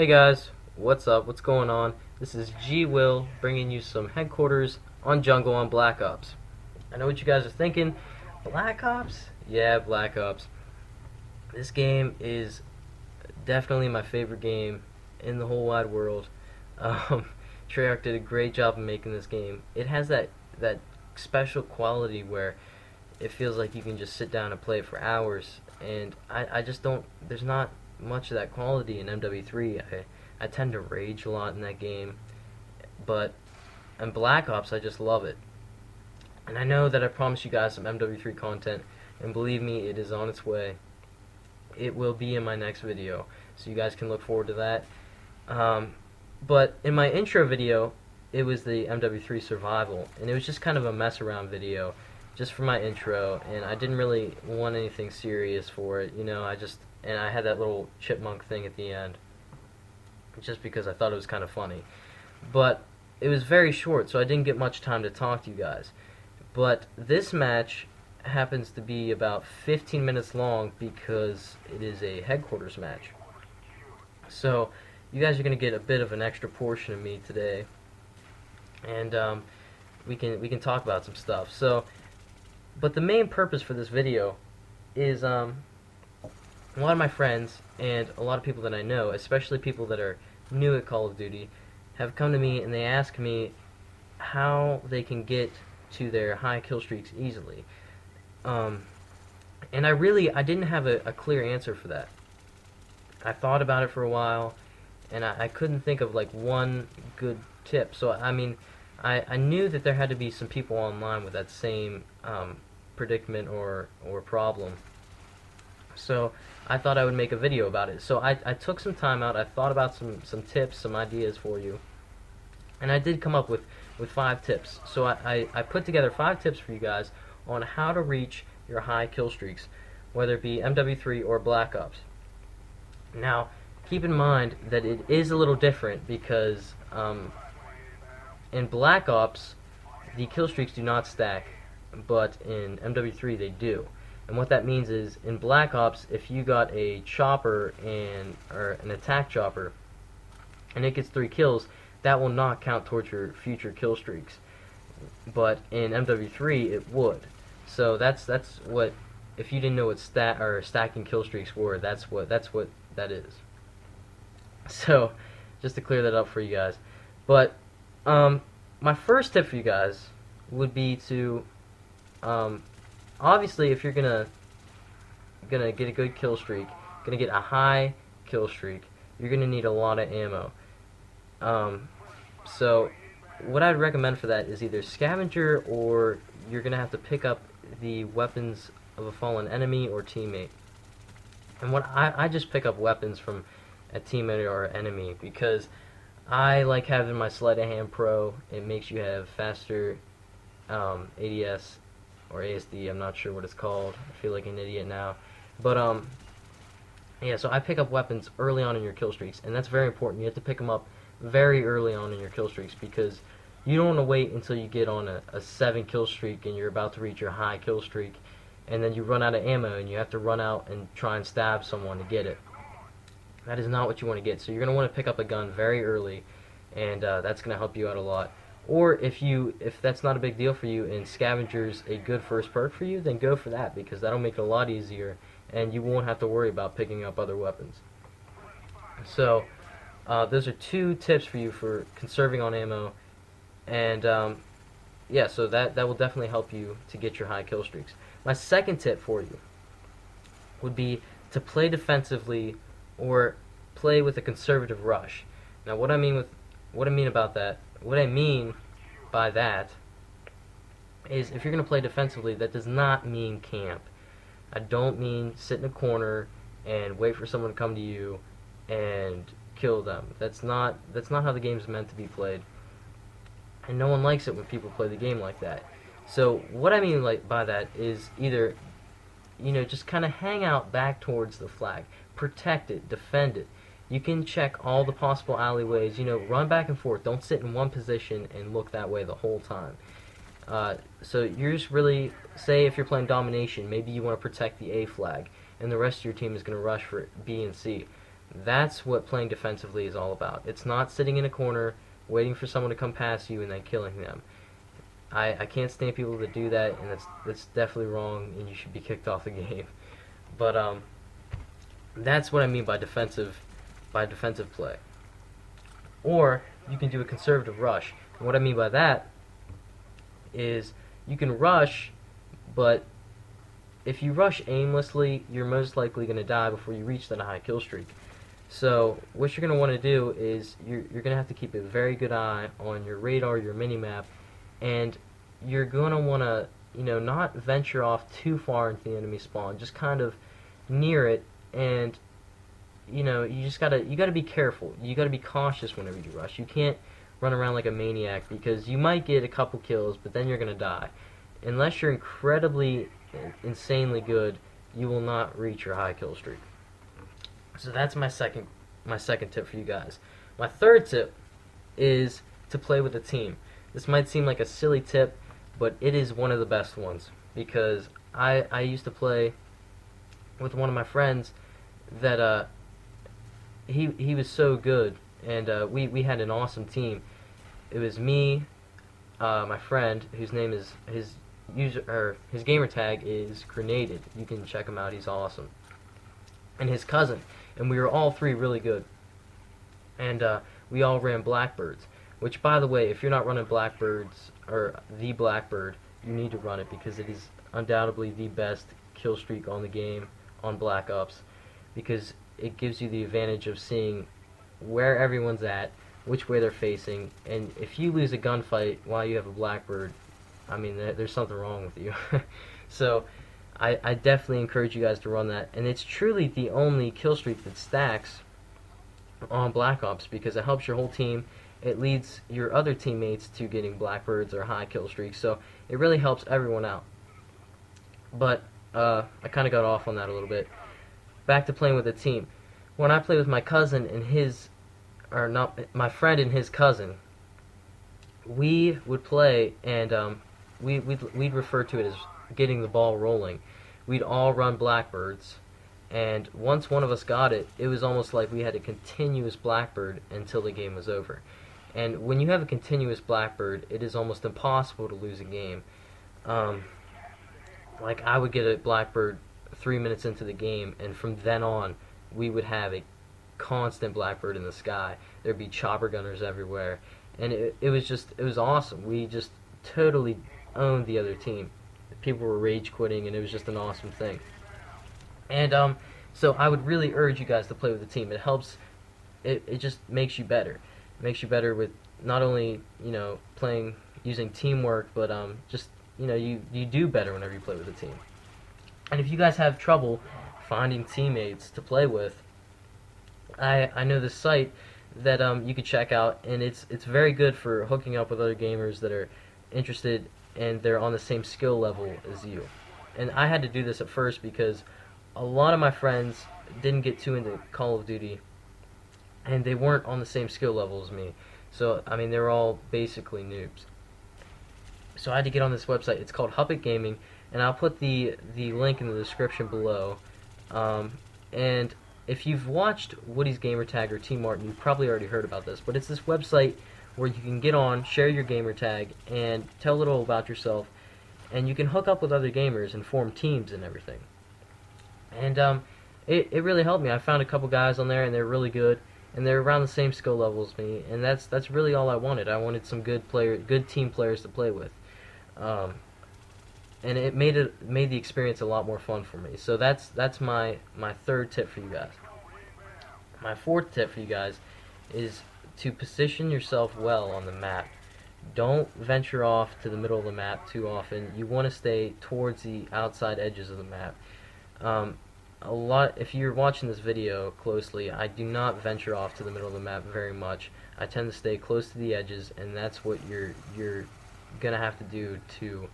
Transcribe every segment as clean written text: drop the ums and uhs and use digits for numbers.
Hey guys, what's up? What's going on? This is G Will bringing you some headquarters on Jungle on Black Ops. I know what you guys are thinking. Black Ops? Yeah, Black Ops. This game is definitely my favorite game in the whole wide world. Um, Treyarch did a great job of making this game. It has that special quality where it feels like you can just sit down and play it for hours. And I just don't. There's not much of that quality in MW3. I tend to rage a lot in that game, but in Black Ops I just love it. And I know that I promised you guys some MW3 content, and believe me, it is on its way. It will be in my next video, so you guys can look forward to that. But in my intro video, it was the MW3 survival, and it was just kind of a mess around video, just for my intro, and I didn't really want anything serious for it, and I had that little chipmunk thing at the end, just because I thought it was kind of funny. But it was very short, so I didn't get much time to talk to you guys. But this match happens to be about 15 minutes long because it is a headquarters match. So you guys are going to get a bit of an extra portion of me today, and we can talk about some stuff. But the main purpose for this video is a lot of my friends and a lot of people that I know, especially people that are new at Call of Duty, have come to me and they ask me how they can get to their high kill streaks easily. And I didn't have a clear answer for that. I thought about it for a while, and I couldn't think of like one good tip. So I mean, I knew that there had to be some people online with that same predicament or problem. So I thought I would make a video about it. So I took some time out. I thought about some tips, some ideas for you, and I did come up with 5 tips. So I put together 5 tips for you guys on how to reach your high kill streaks, whether it be MW3 or Black Ops. Now, keep in mind that it is a little different because in Black Ops, the kill streaks do not stack, but in MW3 they do. And what that means is, in Black Ops, if you got a chopper or an attack chopper, and it gets 3 kills, that will not count towards your future kill streaks. But in MW3, it would. So that's what, if you didn't know what stacking kill streaks were, that's what that is. So just to clear that up for you guys. But my first tip for you guys would be to obviously, if you're gonna get a good kill streak, gonna get a high kill streak, you're gonna need a lot of ammo. So what I'd recommend for that is either scavenger, or you're gonna have to pick up the weapons of a fallen enemy or teammate. And what I just pick up weapons from a teammate or enemy because I like having my sleight of hand pro. It makes you have faster ADS or ASD. I'm not sure what it's called. I feel like an idiot now. But yeah, so I pick up weapons early on in your kill streaks, and that's very important. You have to pick them up very early on in your kill streaks because you don't want to wait until you get on a 7 kill streak and you're about to reach your high kill streak, and then you run out of ammo and you have to run out and try and stab someone to get it. That is not what you want to get. So you're going to want to pick up a gun very early, and that's going to help you out a lot. Or if that's not a big deal for you and scavenger's a good first perk for you, then go for that because that'll make it a lot easier and you won't have to worry about picking up other weapons. So those are 2 tips for you for conserving on ammo, and yeah, so that will definitely help you to get your high kill streaks. My second tip for you would be to play defensively or play with a conservative rush. Now what I mean by that is, if you're going to play defensively, that does not mean camp. I don't mean sit in a corner and wait for someone to come to you and kill them. That's not how the game's meant to be played. And no one likes it when people play the game like that. So what I mean by that is either, just kind of hang out back towards the flag, protect it, defend it. You can check all the possible alleyways, run back and forth. Don't sit in one position and look that way the whole time. So you're just really, say if you're playing domination, maybe you want to protect the A flag, and the rest of your team is going to rush for B and C. That's what playing defensively is all about. It's not sitting in a corner waiting for someone to come past you and then killing them. I can't stand people that do that, and that's definitely wrong, and you should be kicked off the game. But that's what I mean by defensive play. Or you can do a conservative rush. And what I mean by that is you can rush, but if you rush aimlessly, you're most likely going to die before you reach that high kill streak. So what you're going to want to do is you're going to have to keep a very good eye on your radar, your mini-map, and you're going to want to, not venture off too far into the enemy spawn. Just kind of near it, and you just gotta be careful. You gotta be cautious whenever you rush. You can't run around like a maniac, because you might get a couple kills, but then you're gonna die. Unless you're incredibly, insanely good, you will not reach your high kill streak. So that's my second tip for you guys. My third tip is to play with a team. This might seem like a silly tip, but it is one of the best ones, because I used to play with one of my friends that he was so good, and we had an awesome team. It was me, my friend, whose name is his gamer tag is Grenaded. You can check him out; he's awesome. And his cousin, and we were all three really good. And we all ran Blackbirds. Which, by the way, if you're not running Blackbirds or the Blackbird, you need to run it, because it is undoubtedly the best kill streak on the game on Black Ops, because it gives you the advantage of seeing where everyone's at, which way they're facing, and if you lose a gunfight while you have a Blackbird, I mean, there's something wrong with you. So I definitely encourage you guys to run that, and it's truly the only kill streak that stacks on Black Ops, because it helps your whole team. It leads your other teammates to getting Blackbirds or high kill streaks, so it really helps everyone out. But I kind of got off on that a little bit. Back to playing with a team. When I play with my cousin and my friend and his cousin, we would play, and we'd refer to it as getting the ball rolling. We'd all run Blackbirds, and once one of us got it, it was almost like we had a continuous Blackbird until the game was over. And when you have a continuous Blackbird, it is almost impossible to lose a game. Like, I would get a Blackbird 3 minutes into the game, and from then on, we would have a constant Blackbird in the sky. There'd be chopper gunners everywhere, and it was awesome. We just totally owned the other team. People were rage quitting, and it was just an awesome thing. And so I would really urge you guys to play with a team. It helps. It just makes you better. It makes you better with not only playing using teamwork, but just you do better whenever you play with a team. And if you guys have trouble finding teammates to play with, I know this site that you could check out, and it's very good for hooking up with other gamers that are interested and they're on the same skill level as you. And I had to do this at first because a lot of my friends didn't get too into Call of Duty, and they weren't on the same skill level as me. So, I mean, they were all basically noobs. So I had to get on this website. It's called Huppet Gaming, and I'll put the link in the description below. And if you've watched Woody's Gamertag or Team Martin, you've probably already heard about this, but it's this website where you can get on, share your gamertag, and tell a little about yourself, and you can hook up with other gamers and form teams and everything. And it really helped me. I found a couple guys on there, and they're really good, and they're around the same skill level as me, and that's really all I wanted. I wanted some good team players to play with. And it made the experience a lot more fun for me. So that's my third tip for you guys. My fourth tip for you guys is to position yourself well on the map. Don't venture off to the middle of the map too often. You want to stay towards the outside edges of the map. If you're watching this video closely, I do not venture off to the middle of the map very much. I tend to stay close to the edges, and that's what you're gonna have to do to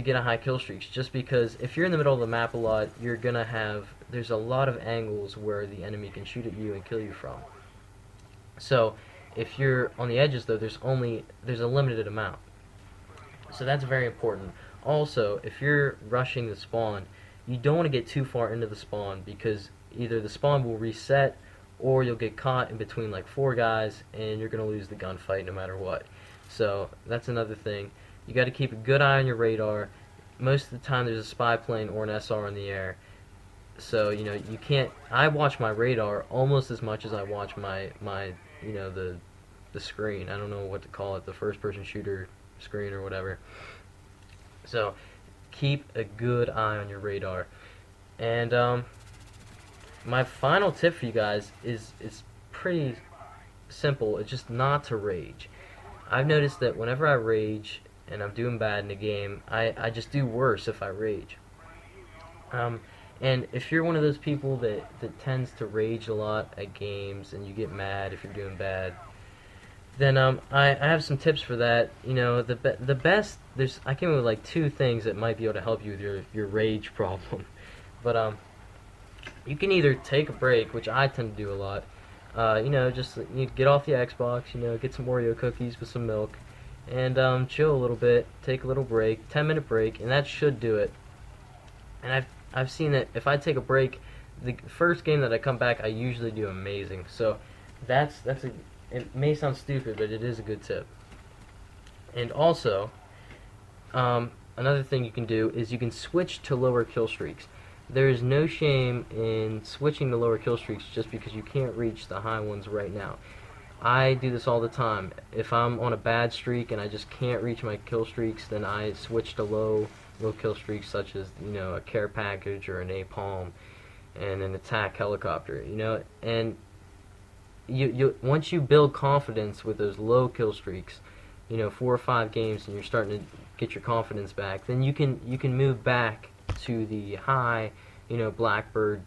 get a high kill streaks. Just because if you're in the middle of the map a lot, there's a lot of angles where the enemy can shoot at you and kill you from. So if you're on the edges, though, there's a limited amount. So that's very important. Also, if you're rushing the spawn, you don't want to get too far into the spawn, because either the spawn will reset or you'll get caught in between like 4 guys, and you're gonna lose the gunfight no matter what. So that's another thing. You got to keep a good eye on your radar. Most of the time, there's a spy plane or an SR in the air. So you can't. I watch my radar almost as much as I watch my the screen. I don't know what to call it, the first person shooter screen or whatever. So keep a good eye on your radar. And my final tip for you guys is pretty simple. It's just not to rage. I've noticed that whenever I rage and I'm doing bad in a game, I just do worse if I rage. And if you're one of those people that tends to rage a lot at games and you get mad if you're doing bad, then I have some tips for that. The best, I came up with like 2 things that might be able to help you with your rage problem. But you can either take a break, which I tend to do a lot. Just get off the Xbox, get some Oreo cookies with some milk, and chill a little bit, take a little break, 10-minute break, and that should do it. And I've seen that if I take a break, the first game that I come back, I usually do amazing. So it may sound stupid, but it is a good tip. And also, another thing you can do is you can switch to lower kill streaks. There is no shame in switching to lower kill streaks just because you can't reach the high ones right now. I do this all the time. If I'm on a bad streak and I just can't reach my kill streaks, then I switch to low kill streaks, such as a care package or a napalm and an attack helicopter. And you once you build confidence with those low kill streaks, 4 or 5 games, and you're starting to get your confidence back, then you can move back to the high, Blackbird,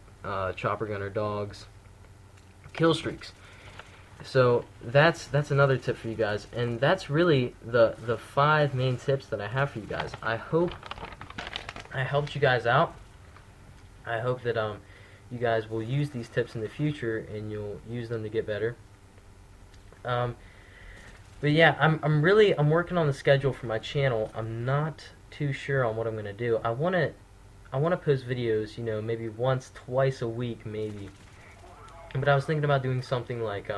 chopper gunner dogs kill streaks. So that's another tip for you guys, and that's really the 5 main tips that I have for you guys. I hope I helped you guys out. I hope that you guys will use these tips in the future and you'll use them to get better. But yeah, I'm working on the schedule for my channel. I'm not too sure on what I'm gonna do. I wanna post videos, maybe once, twice a week, maybe. But I was thinking about doing something like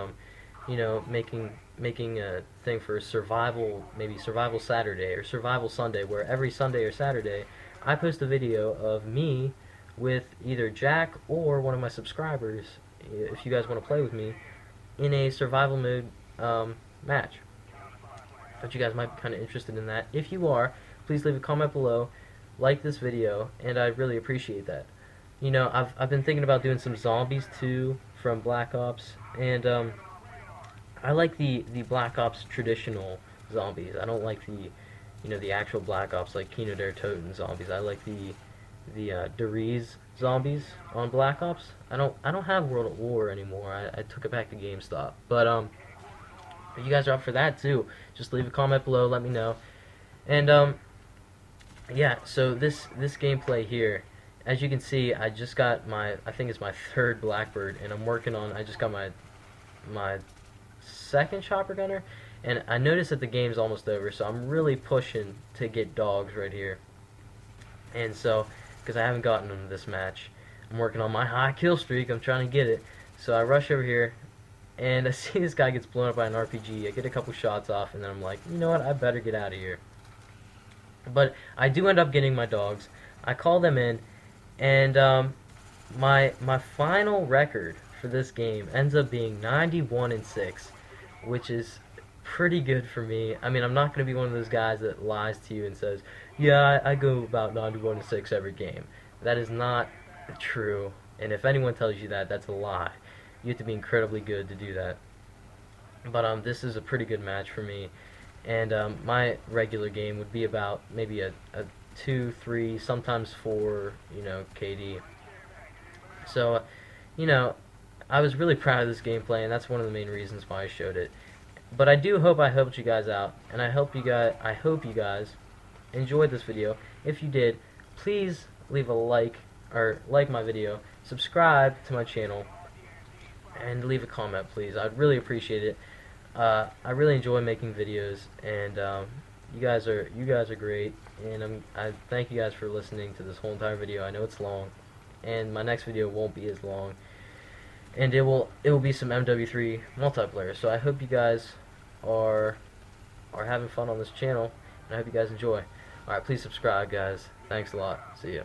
making a thing for survival, maybe Survival Saturday or Survival Sunday, where every Sunday or Saturday I post a video of me with either Jack or one of my subscribers, if you guys want to play with me, in a survival mode match. But you guys might be kind of interested in that. If you are, please leave a comment below, like this video, and I'd really appreciate that. I've been thinking about doing some zombies too from Black Ops, and I like the Black Ops traditional zombies. I don't like the actual Black Ops like Kino der Toten zombies. I like the Deriz zombies on Black Ops. I don't have World at War anymore. I took it back to GameStop. But if you guys are up for that too, just leave a comment below, let me know. And yeah, so this gameplay here, as you can see, I just got I think it's my 3rd Blackbird, and I just got my 2nd chopper gunner, and I noticed that the game's almost over, so I'm really pushing to get dogs right here. And so, because I haven't gotten them this match, I'm working on my high kill streak. I'm trying to get it. So I rush over here, and I see this guy gets blown up by an RPG. I get a couple shots off, and then I'm like, you know what? I better get out of here. But I do end up getting my dogs. I call them in, and my final record for this game ends up being 91-6, which is pretty good for me. I mean, I'm not going to be one of those guys that lies to you and says, yeah, I go about 91-6 every game. That is not true, and if anyone tells you that, that's a lie. You have to be incredibly good to do that. But this is a pretty good match for me, and my regular game would be about maybe a 2, 3, sometimes 4, KD. So, I was really proud of this gameplay, and that's one of the main reasons why I showed it. But I do hope I helped you guys out, and I hope you guys enjoyed this video. If you did, please leave a like, or like my video, subscribe to my channel, and leave a comment, please. I'd really appreciate it. I really enjoy making videos, and you guys are great, and I thank you guys for listening to this whole entire video. I know it's long, and my next video won't be as long. and it will be some MW3 multiplayer. So I hope you guys are having fun on this channel, and I hope you guys enjoy. Alright, please subscribe, guys. Thanks a lot. See ya.